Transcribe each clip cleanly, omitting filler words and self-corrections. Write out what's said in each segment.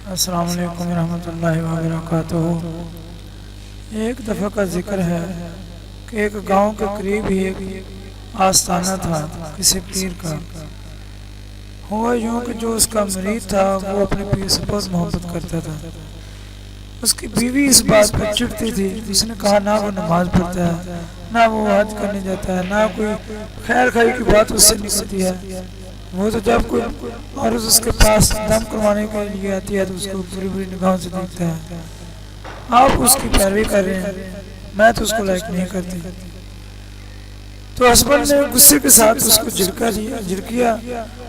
अस्सलाम वालेकुम रहमतुल्लाहि व बरकातुहू। एक दफ़ा का जिक्र है कि एक गांव के करीब ही एक आस्थाना था किसी पीर का। हुआ यूं कि जो उसका मरीद था वो अपने पीर से बहुत मोहब्बत करता था। उसकी बीवी इस बात पर चिढ़ती थी। उसने कहा ना वो नमाज पढ़ता है, ना वो हज करने जाता है, ना कोई खैर खाई की बात उससे निकलती है। वो तो जब कोई और उसके पास दम करवाने के लिए आती है तो उसको बुरी बुरी निगाहों से देखता है। आप उसकी पैरवी कर रहे हैं, मैं तो उसको लाइक नहीं करती। तो हस्बैंड ने गुस्से के साथ उसको झिड़किया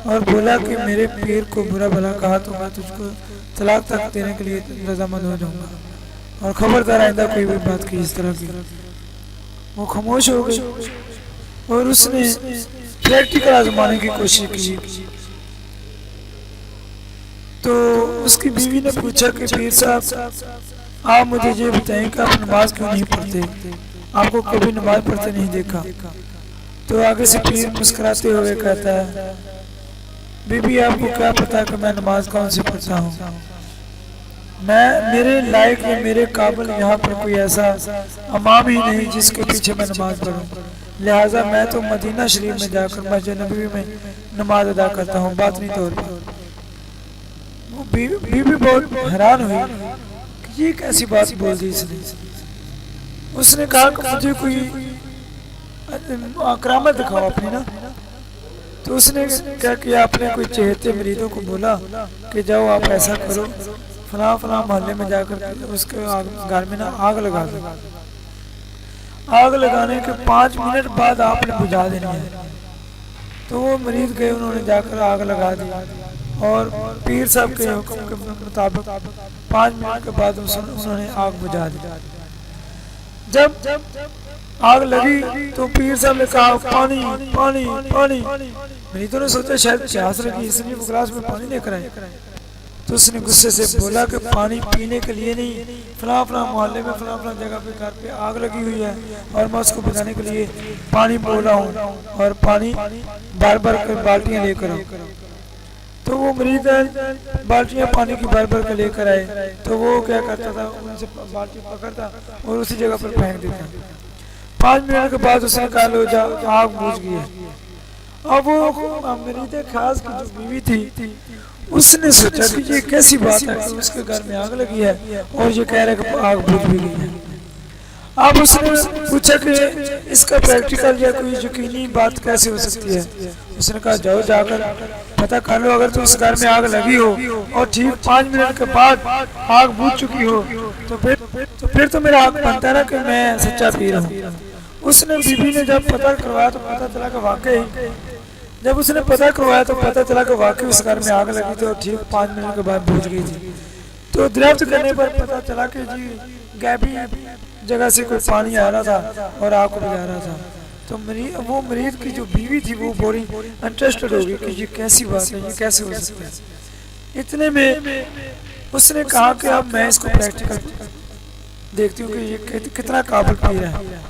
और बोला कि मेरे पीर को बुरा भला कहा तो मैं तुझको तलाक तक देने के लिए रजामंद हो जाऊंगा और खबरदार आइंदा कोई भी बात की इस तरह की। वो खामोश हो गई और उसने प्रैक्टिकल आजमाने की कोशिश की। तो उसकी बीवी ने पूछा कि पीर साहब आप मुझे ये बताएं कि आप नमाज क्यों नहीं पढ़ते, आपको कभी नमाज पढ़ते नहीं देखा। तो आगे से पीर मुस्कुराते हुए कहता है, बीबी आपको क्या पता कि मैं नमाज कौन सी पढ़ता हूँ। मैं मेरे लायक या मेरे काबिल यहाँ पर कोई ऐसा अमाम ही नहीं जिसके पीछे मैं नमाज पढ़ूँ। लिहाजा मैं तो मदीना शरीफ में जाकर मस्जिद नबवी में नमाज अदा करता हूँ बातनी तौर पर। वो बीवी बहुत हैरान हुई कि ये कैसी बात बोल दी इसने। उसने कहा कि मुझे कोई करामत दिखाओ अपनी ना। तो उसने क्या किया, अपने कोई चहेते मरीदों को बोला कि जाओ आप ऐसा करो, फलां फलां मोहल्ले में जाकर उसके घर में ना आग लगा दो। आग लगाने के 5 मिनट बाद आपने बुझा देनी है। तो वो मरीज गए, उन्होंने जाकर आग लगा दी और पीर साहब के हुक्म के मुताबिक 5 मिनट के बाद उन्होंने आग बुझा दी। जब आग लगी तो पीर साहब ने कहा पानी पानी पानी। मरीजों ने सोचा शायद प्यास लगी इसलिए वो गिलास में पानी लेकर आए। तो उसने गुस्से से बोला कि पानी पीने के लिए नहीं, फलां फलां मोहल्ले में फलां फलां जगह पे घर पे आग लगी हुई है और मैं उसको बुझाने के लिए पानी बोला हूँ और पानी भर भर कर बाल्टियाँ लेकर आओ। तो वो मरीज बाल्टियाँ पानी की भर भर कर लेकर आए। तो वो क्या करता था, उनसे बाल्टी पकड़ता और उसी जगह पर फेंक देता। 5 मिनट के बाद उसने कहा लो जा आग बुझ गई है। अब वो मरीज खास की जो बीवी थी उसने सोचा कि ये कैसी बात है कि उसके घर में आग लगी है और ये कह रहा है कि आग बुझ भी गई है। अब उसने पूछा कि इसका प्रैक्टिकल या कोई यकीनी बात कैसे हो सकती है। उसने कहा जाओ जाकर पता कर लो, अगर तो उस घर में आग लगी हो और ठीक 5 मिनट के बाद आग बुझ चुकी हो तो फिर तो मेरा हक बनता है ना कि मैं सच्चा पीर हूँ। उसने बीबी ने जब पता करवाया तो पता चला कि वाकई, जब उसने पता करवाया तो पता चला कि वाकई उस घर में आग लगी थी और ठीक 5 मिनट के बाद बुझ गई थी। तो दरियाफ्त करने पर पता चला कि जी गैबी जगह से कोई पानी आ रहा था और आग को बुझा रहा था। तो वो मरीज की जो बीवी थी वो बड़ी इंटरेस्टेड हो गई कि ये कैसी बात है, ये कैसे हो सकता है। इतने में उसने कहा कि अब मैं इसको प्रैक्टिकल देखती हूँ कि ये कितना काबिल पीर है।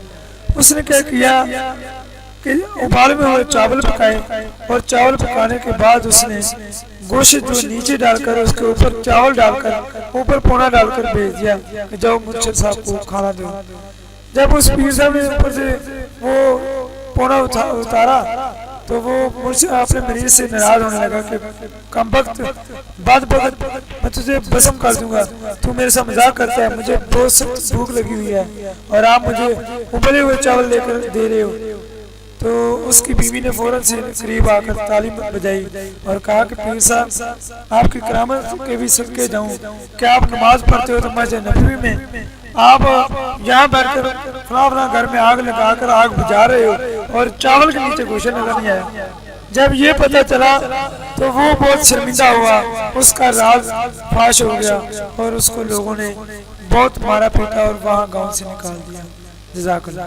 उसने क्या किया कि उबाले में हुए चावल पकाए और चावल पकाने के बाद उसने गोश्त जो नीचे डालकर उसके ऊपर चावल डालकर ऊपर पोना डालकर भेज दिया कि जाओ मुर्शिद साहब को खाना दो। जब उस पीर साहब ने ऊपर से वो पोना उतारा तो वो मुझसे अपने मरीज से नाराज होने लगा कि कमबख्त बदबख्त मैं तुझे भस्म कर दूंगा, तू मेरे साथ मजाक करता है, मुझे बहुत सख्त भूख लगी हुई है और आप मुझे उबले हुए चावल लेकर दे रहे हो। तो उसकी बीवी ने फौरन से करीब आकर ताली बजाई और कहा कि पीर साहब आपकी करामत के भी सदके जाऊं, क्या आप नमाज पढ़ते हो तो मस्जिद नबवी में आप यहाँ बैठकर फलां घर में आग लगाकर आग बुझा रहे हो और चावल के नीचे गोश्त नजर नहीं आया। जब ये पता चला तो वो बहुत शर्मिंदा हुआ, उसका राज फाश हो गया और उसको लोगों ने बहुत मारा पीटा और वहाँ गाँव से निकाल दिया। जज़ाकल्लाह।